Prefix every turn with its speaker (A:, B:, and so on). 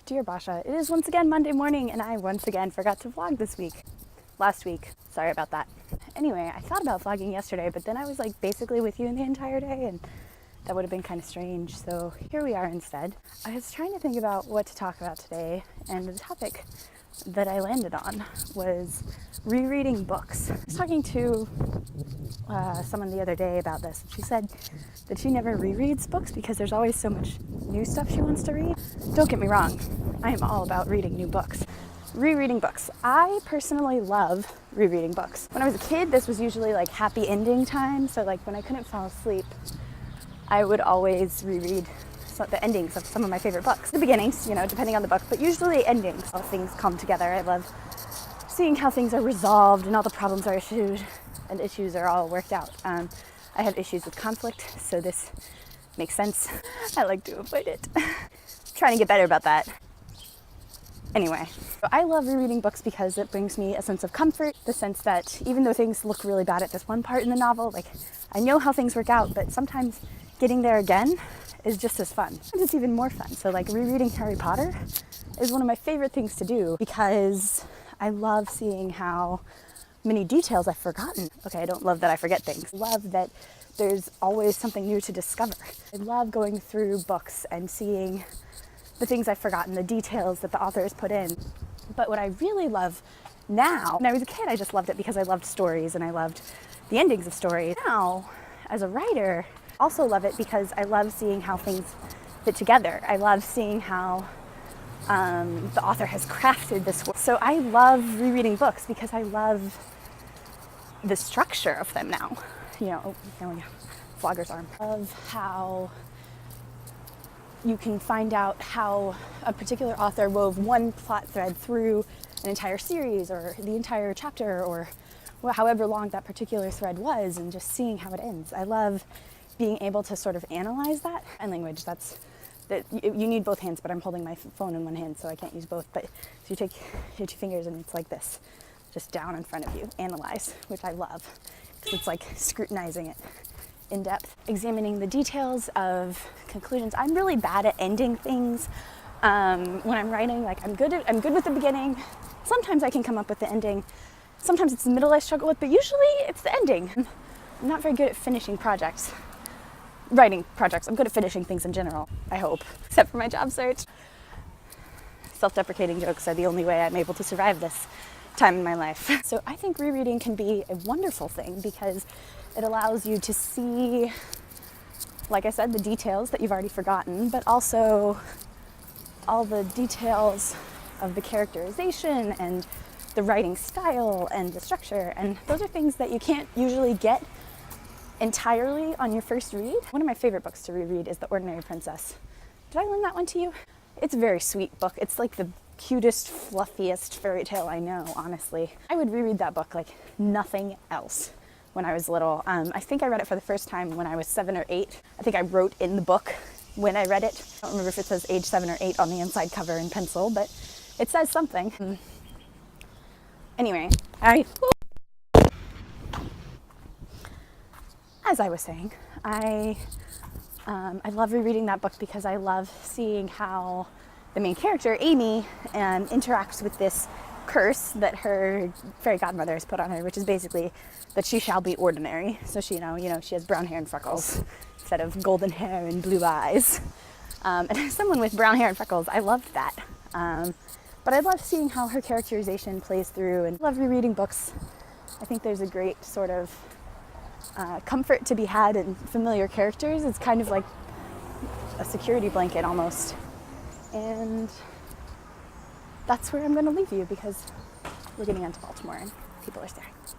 A: Dear Basia, it is once again Monday morning and I once again forgot to vlog this week. Last week. Sorry about that. Anyway, I thought about vlogging yesterday, but then I was like basically with you the entire day and that would have been kind of strange. So here we are instead. I was trying to think about what to talk about today, and the topic that I landed on was rereading books. I was talking to someone the other day about this. She said that she never rereads books because there's always so much new stuff she wants to read. Don't get me wrong, I am all about reading new books. Rereading books. I personally love rereading books. When I was a kid, this was usually like happy ending time. So like when I couldn't fall asleep, I would always reread the endings of some of my favorite books. The beginnings, you know, depending on the book, but usually endings. How things come together. I love seeing how things are resolved and all the problems are issues are all worked out. I have issues with conflict, so this makes sense. I like to avoid it. Trying to get better about that. Anyway, I love rereading books because it brings me a sense of comfort, the sense that even though things look really bad at this one part in the novel, like I know how things work out, but sometimes getting there again is just as fun. And it's even more fun. So like rereading Harry Potter is one of my favorite things to do because I love seeing how many details I've forgotten. Okay, I don't love that I forget things. I love that there's always something new to discover. I love going through books and seeing the things I've forgotten, the details that the author has put in. But what I really love now, when I was a kid, I just loved it because I loved stories and I loved the endings of stories. Now, as a writer, I also love it because I love seeing how things fit together. I love seeing how the author has crafted this work. So I love rereading books because I love the structure of them now. You know, vlogger's arm. Of how you can find out how a particular author wove one plot thread through an entire series or the entire chapter or however long that particular thread was, and just seeing how it ends. I love being able to sort of analyze that. And language, you need both hands, but I'm holding my phone in one hand, so I can't use both. But so you take your two fingers and it's like this, just down in front of you, analyze, which I love. Because it's like scrutinizing it in depth, examining the details of conclusions. I'm really bad at ending things when I'm writing. Like I'm good with the beginning. Sometimes I can come up with the ending. Sometimes it's the middle I struggle with, but usually it's the ending. I'm not very good at finishing projects. Writing projects. I'm good at finishing things in general, I hope, except for my job search. Self-deprecating jokes are the only way I'm able to survive this time in my life. So I think rereading can be a wonderful thing because it allows you to see, like I said, the details that you've already forgotten, but also all the details of the characterization and the writing style and the structure. And those are things that you can't usually get entirely on your first read. One of my favorite books to reread is The Ordinary Princess. Did I lend that one to you? It's a very sweet book. It's like the cutest, fluffiest fairy tale I know, honestly. I would reread that book like nothing else when I was little. I think I read it for the first time when I was 7 or 8. I think I wrote in the book when I read it. I don't remember if it says age 7 or 8 on the inside cover in pencil, but it says something. Anyway, as I was saying, I love rereading that book because I love seeing how the main character, Amy, interacts with this curse that her fairy godmother has put on her, which is basically that she shall be ordinary. So she, she has brown hair and freckles instead of golden hair and blue eyes. And as someone with brown hair and freckles, I loved that. But I love seeing how her characterization plays through, and I love rereading books. I think there's a great sort of comfort to be had in familiar characters. It's kind of like a security blanket almost. And that's where I'm going to leave you because we're getting onto Baltimore and people are staring.